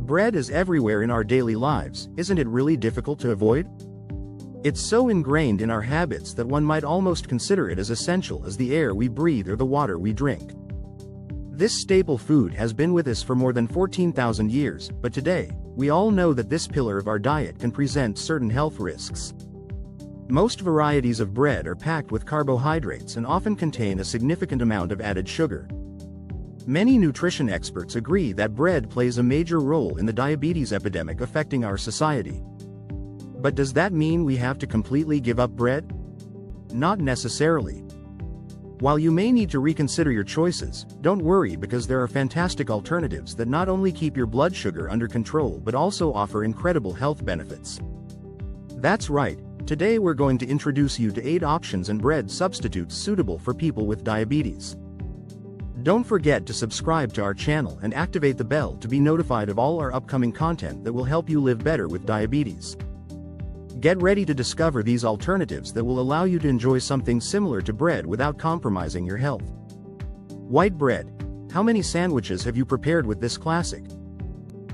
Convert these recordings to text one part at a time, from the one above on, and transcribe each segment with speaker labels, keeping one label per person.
Speaker 1: Bread is everywhere in our daily lives, isn't it really difficult to avoid? It's so ingrained in our habits that one might almost consider it as essential as the air we breathe or the water we drink. This staple food has been with us for more than 14,000 years, but today, we all know that this pillar of our diet can present certain health risks. Most varieties of bread are packed with carbohydrates and often contain a significant amount of added sugar. Many nutrition experts agree that bread plays a major role in the diabetes epidemic affecting our society. But does that mean we have to completely give up bread? Not necessarily. While you may need to reconsider your choices, don't worry because there are fantastic alternatives that not only keep your blood sugar under control but also offer incredible health benefits. That's right, today we're going to introduce you to 8 options and bread substitutes suitable for people with diabetes. Don't forget to subscribe to our channel and activate the bell to be notified of all our upcoming content that will help you live better with diabetes. Get ready to discover these alternatives that will allow you to enjoy something similar to bread without compromising your health. White bread. How many sandwiches have you prepared with this classic?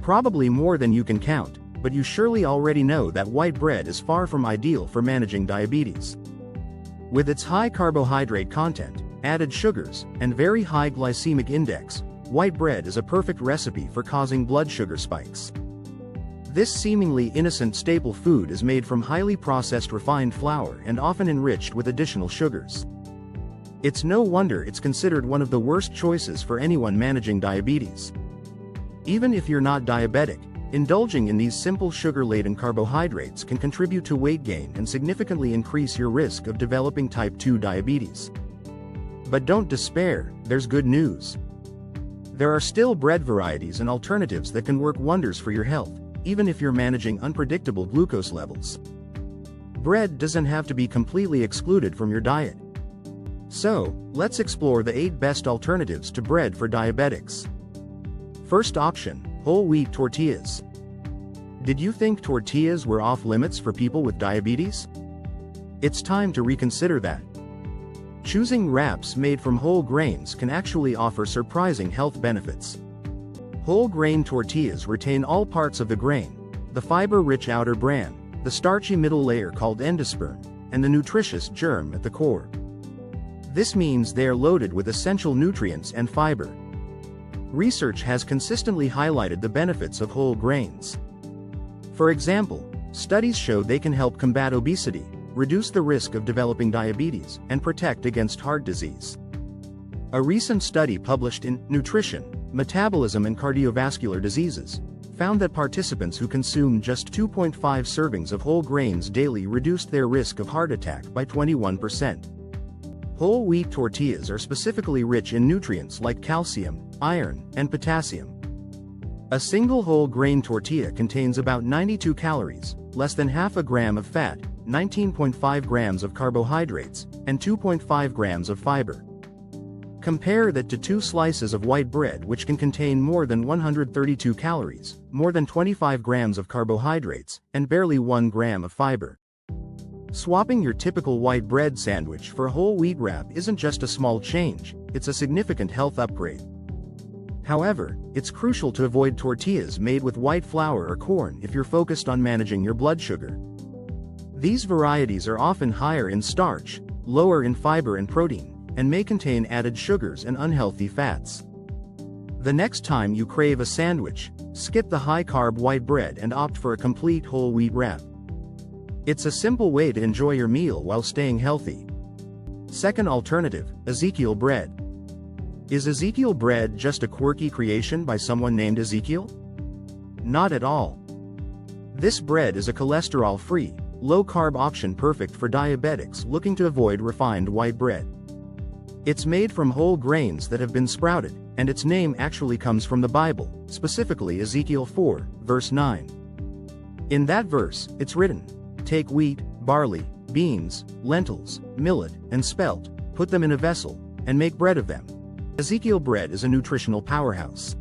Speaker 1: Probably more than you can count, but you surely already know that white bread is far from ideal for managing diabetes. With its high carbohydrate content, added sugars, and very high glycemic index, white bread is a perfect recipe for causing blood sugar spikes. This seemingly innocent staple food is made from highly processed refined flour and often enriched with additional sugars. It's no wonder it's considered one of the worst choices for anyone managing diabetes. Even if you're not diabetic, indulging in these simple sugar-laden carbohydrates can contribute to weight gain and significantly increase your risk of developing type 2 diabetes. But don't despair, there's good news. There are still bread varieties and alternatives that can work wonders for your health, even if you're managing unpredictable glucose levels. Bread doesn't have to be completely excluded from your diet. So, let's explore the 8 best alternatives to bread for diabetics. First option, whole wheat tortillas. Did you think tortillas were off limits for people with diabetes? It's time to reconsider that. Choosing wraps made from whole grains can actually offer surprising health benefits. Whole grain tortillas retain all parts of the grain, the fiber-rich outer bran, the starchy middle layer called endosperm, and the nutritious germ at the core. This means they are loaded with essential nutrients and fiber. Research has consistently highlighted the benefits of whole grains. For example, studies show they can help combat obesity, reduce the risk of developing diabetes, and protect against heart disease. A recent study published in Nutrition, Metabolism and Cardiovascular Diseases found that participants who consumed just 2.5 servings of whole grains daily reduced their risk of heart attack by 21%. Whole wheat tortillas are specifically rich in nutrients like calcium, iron, and potassium. A single whole grain tortilla contains about 92 calories, less than half a gram of fat, 19.5 grams of carbohydrates, and 2.5 grams of fiber. Compare that to 2 slices of white bread which can contain more than 132 calories, more than 25 grams of carbohydrates, and barely 1 gram of fiber. Swapping your typical white bread sandwich for a whole wheat wrap isn't just a small change, it's a significant health upgrade. However, it's crucial to avoid tortillas made with white flour or corn if you're focused on managing your blood sugar. These varieties are often higher in starch, lower in fiber and protein, and may contain added sugars and unhealthy fats. The next time you crave a sandwich, skip the high-carb white bread and opt for a complete whole wheat wrap. It's a simple way to enjoy your meal while staying healthy. Second alternative, Ezekiel bread. Is Ezekiel bread just a quirky creation by someone named Ezekiel? Not at all. This bread is a cholesterol-free, low-carb option perfect for diabetics looking to avoid refined white bread. It's made from whole grains that have been sprouted, and its name actually comes from the Bible, specifically Ezekiel 4, verse 9. In that verse, it's written, "Take wheat, barley, beans, lentils, millet, and spelt, put them in a vessel, and make bread of them." Ezekiel bread is a nutritional powerhouse.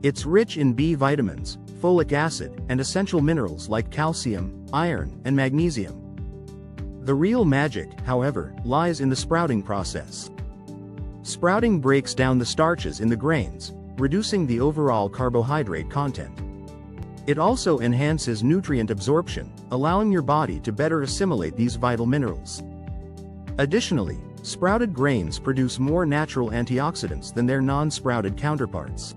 Speaker 1: It's rich in B vitamins, folic acid, and essential minerals like calcium, iron, and magnesium. The real magic, however, lies in the sprouting process. Sprouting breaks down the starches in the grains, reducing the overall carbohydrate content. It also enhances nutrient absorption, allowing your body to better assimilate these vital minerals. Additionally, sprouted grains produce more natural antioxidants than their non-sprouted counterparts.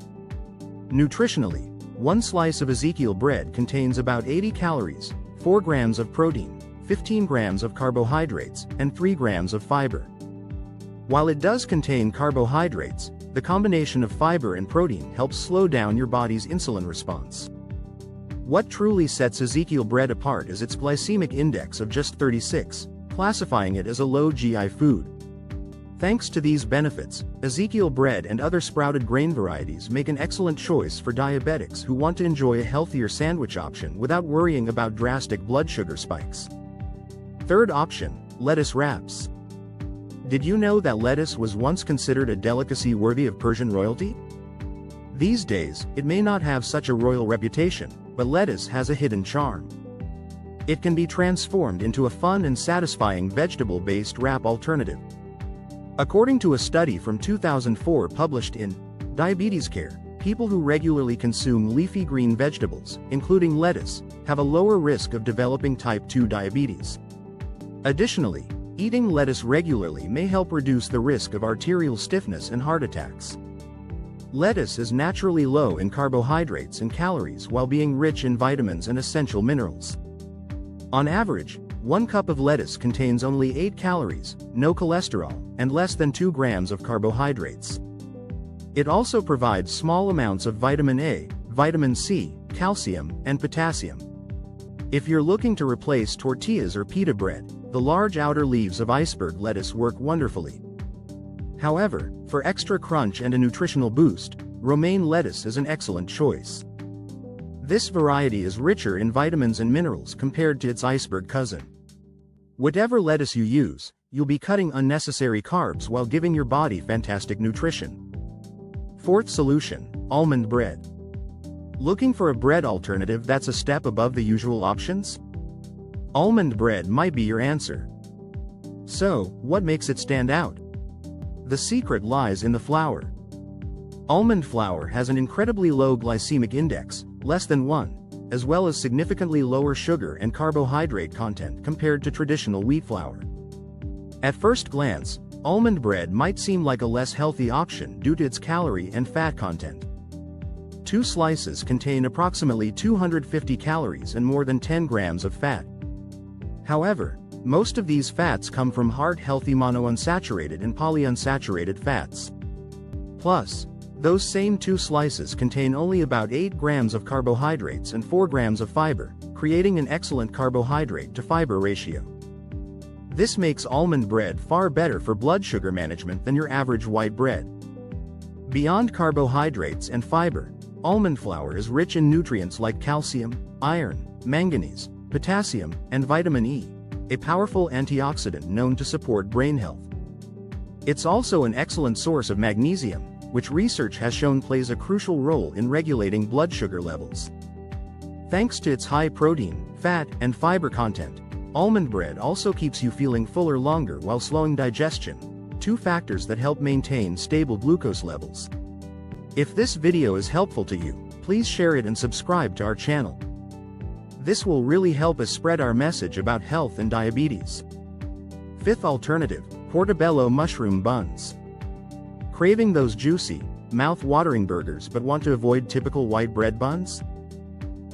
Speaker 1: Nutritionally, one slice of Ezekiel bread contains about 80 calories, 4 grams of protein, 15 grams of carbohydrates, and 3 grams of fiber. While it does contain carbohydrates, the combination of fiber and protein helps slow down your body's insulin response. What truly sets Ezekiel bread apart is its glycemic index of just 36, classifying it as a low GI food. Thanks to these benefits, Ezekiel bread and other sprouted grain varieties make an excellent choice for diabetics who want to enjoy a healthier sandwich option without worrying about drastic blood sugar spikes. Third option, lettuce wraps. Did you know that lettuce was once considered a delicacy worthy of Persian royalty? These days, it may not have such a royal reputation, but lettuce has a hidden charm. It can be transformed into a fun and satisfying vegetable-based wrap alternative. According to a study from 2004 published in Diabetes Care, people who regularly consume leafy green vegetables, including lettuce, have a lower risk of developing type 2 diabetes. Additionally, eating lettuce regularly may help reduce the risk of arterial stiffness and heart attacks. Lettuce is naturally low in carbohydrates and calories while being rich in vitamins and essential minerals. On average, 1 cup of lettuce contains only 8 calories, no cholesterol, and less than 2 grams of carbohydrates. It also provides small amounts of vitamin A, vitamin C, calcium, and potassium. If you're looking to replace tortillas or pita bread, the large outer leaves of iceberg lettuce work wonderfully. However, for extra crunch and a nutritional boost, romaine lettuce is an excellent choice. This variety is richer in vitamins and minerals compared to its iceberg cousin. Whatever lettuce you use, you'll be cutting unnecessary carbs while giving your body fantastic nutrition. Fourth solution, almond bread. Looking for a bread alternative that's a step above the usual options? Almond bread might be your answer. So, what makes it stand out? The secret lies in the flour. Almond flour has an incredibly low glycemic index, less than 1, as well as significantly lower sugar and carbohydrate content compared to traditional wheat flour. At first glance, almond bread might seem like a less healthy option due to its calorie and fat content. 2 slices contain approximately 250 calories and more than 10 grams of fat. However, most of these fats come from heart-healthy monounsaturated and polyunsaturated fats. Plus, those same 2 slices contain only about 8 grams of carbohydrates and 4 grams of fiber, creating an excellent carbohydrate to fiber ratio. This makes almond bread far better for blood sugar management than your average white bread. Beyond carbohydrates and fiber, almond flour is rich in nutrients like calcium, iron, manganese, potassium, and vitamin E, a powerful antioxidant known to support brain health. It's also an excellent source of magnesium, which research has shown plays a crucial role in regulating blood sugar levels. Thanks to its high protein, fat, and fiber content, almond bread also keeps you feeling fuller longer while slowing digestion, 2 factors that help maintain stable glucose levels. If this video is helpful to you, please share it and subscribe to our channel. This will really help us spread our message about health and diabetes. Fifth alternative, portobello mushroom buns. Craving those juicy, mouth-watering burgers but want to avoid typical white bread buns?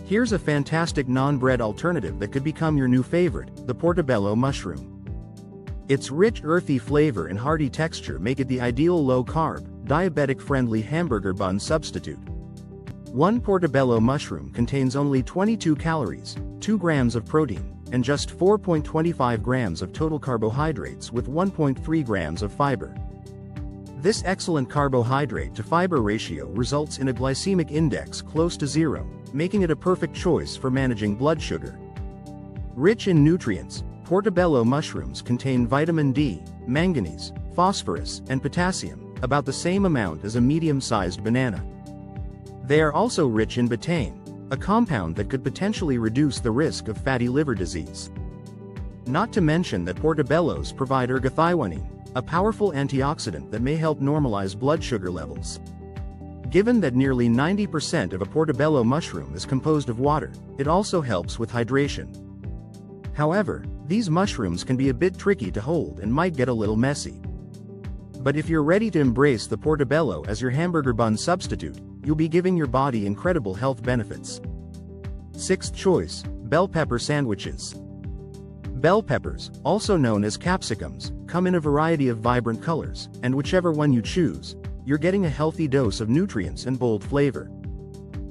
Speaker 1: Here's a fantastic non-bread alternative that could become your new favorite, the portobello mushroom. Its rich earthy flavor and hearty texture make it the ideal low-carb, diabetic-friendly hamburger bun substitute. 1 portobello mushroom contains only 22 calories, 2 grams of protein, and just 4.25 grams of total carbohydrates with 1.3 grams of fiber. This excellent carbohydrate to fiber ratio results in a glycemic index close to 0, making it a perfect choice for managing blood sugar. Rich in nutrients, portobello mushrooms contain vitamin D, manganese, phosphorus, and potassium, about the same amount as a medium-sized banana. They are also rich in betaine, a compound that could potentially reduce the risk of fatty liver disease. Not to mention that portobellos provide ergothioneine, a powerful antioxidant that may help normalize blood sugar levels. Given that nearly 90% of a portobello mushroom is composed of water, it also helps with hydration. However, these mushrooms can be a bit tricky to hold and might get a little messy. But if you're ready to embrace the portobello as your hamburger bun substitute, you'll be giving your body incredible health benefits. Sixth choice, bell pepper sandwiches. Bell peppers, also known as capsicums, come in a variety of vibrant colors, and whichever one you choose, you're getting a healthy dose of nutrients and bold flavor.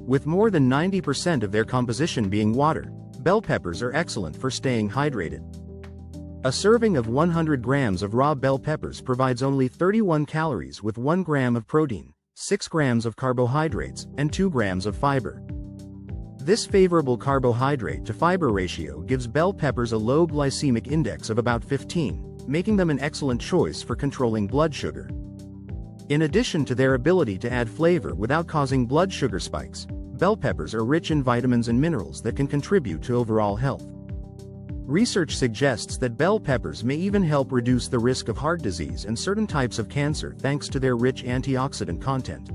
Speaker 1: With more than 90% of their composition being water, bell peppers are excellent for staying hydrated. A serving of 100 grams of raw bell peppers provides only 31 calories with 1 gram of protein, 6 grams of carbohydrates, and 2 grams of fiber. This favorable carbohydrate to fiber ratio gives bell peppers a low glycemic index of about 15, making them an excellent choice for controlling blood sugar. In addition to their ability to add flavor without causing blood sugar spikes, bell peppers are rich in vitamins and minerals that can contribute to overall health. Research suggests that bell peppers may even help reduce the risk of heart disease and certain types of cancer thanks to their rich antioxidant content.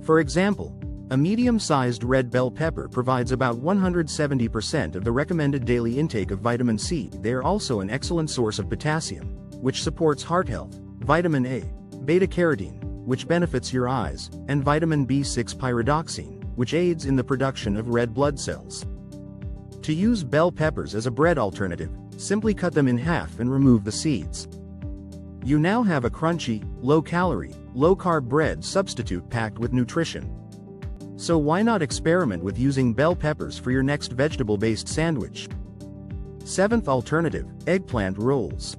Speaker 1: For example, a medium-sized red bell pepper provides about 170% of the recommended daily intake of vitamin C. They are also an excellent source of potassium, which supports heart health, vitamin A, beta-carotene, which benefits your eyes, and vitamin B6 pyridoxine, which aids in the production of red blood cells. To use bell peppers as a bread alternative, simply cut them in half and remove the seeds. You now have a crunchy, low-calorie, low-carb bread substitute packed with nutrition. So why not experiment with using bell peppers for your next vegetable-based sandwich? Seventh alternative, eggplant rolls.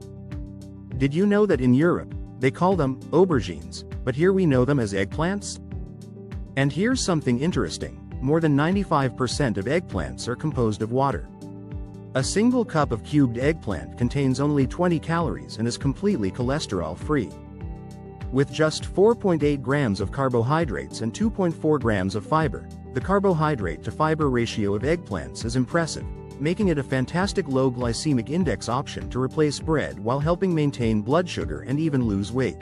Speaker 1: Did you know that in Europe, they call them aubergines, but here we know them as eggplants? And here's something interesting. More than 95% of eggplants are composed of water. A single cup of cubed eggplant contains only 20 calories and is completely cholesterol-free. With just 4.8 grams of carbohydrates and 2.4 grams of fiber, the carbohydrate-to-fiber ratio of eggplants is impressive, making it a fantastic low glycemic index option to replace bread while helping maintain blood sugar and even lose weight.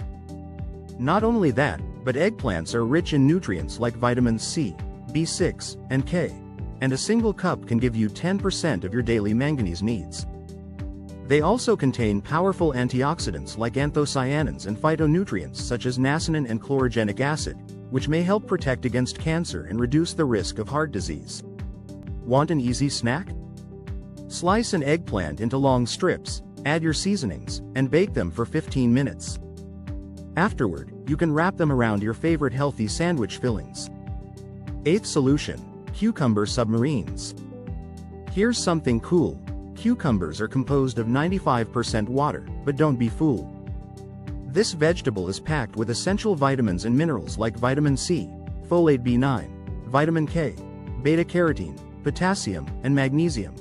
Speaker 1: Not only that, but eggplants are rich in nutrients like vitamins C, B6, and K, and a single cup can give you 10% of your daily manganese needs. They also contain powerful antioxidants like anthocyanins and phytonutrients such as niacin and chlorogenic acid, which may help protect against cancer and reduce the risk of heart disease. Want an easy snack? Slice an eggplant into long strips, add your seasonings, and bake them for 15 minutes. Afterward, you can wrap them around your favorite healthy sandwich fillings. Eighth solution, cucumber submarines. Here's something cool. Cucumbers are composed of 95% water, but don't be fooled. This vegetable is packed with essential vitamins and minerals like vitamin C, folate B9, vitamin K, beta-carotene, potassium, and magnesium.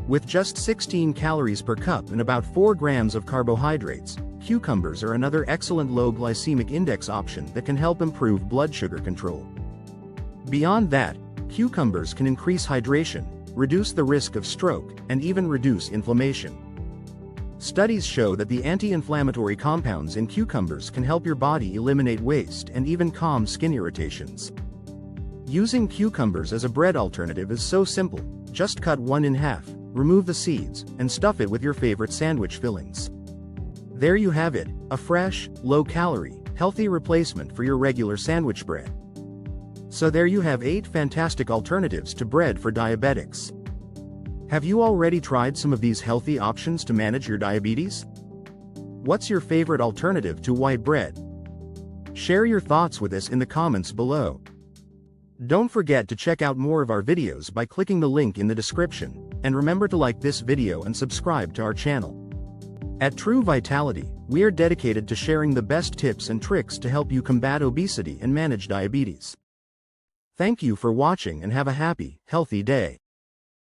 Speaker 1: With just 16 calories per cup and about 4 grams of carbohydrates, cucumbers are another excellent low glycemic index option that can help improve blood sugar control. Beyond that, cucumbers can increase hydration, reduce the risk of stroke, and even reduce inflammation. Studies show that the anti-inflammatory compounds in cucumbers can help your body eliminate waste and even calm skin irritations. Using cucumbers as a bread alternative is so simple. Just cut one in half, remove the seeds, and stuff it with your favorite sandwich fillings. There you have it, a fresh, low-calorie, healthy replacement for your regular sandwich bread. So there you have 8 fantastic alternatives to bread for diabetics. Have you already tried some of these healthy options to manage your diabetes? What's your favorite alternative to white bread? Share your thoughts with us in the comments below. Don't forget to check out more of our videos by clicking the link in the description, and remember to like this video and subscribe to our channel. At True Vitality, we are dedicated to sharing the best tips and tricks to help you combat obesity and manage diabetes. Thank you for watching and have a happy, healthy day.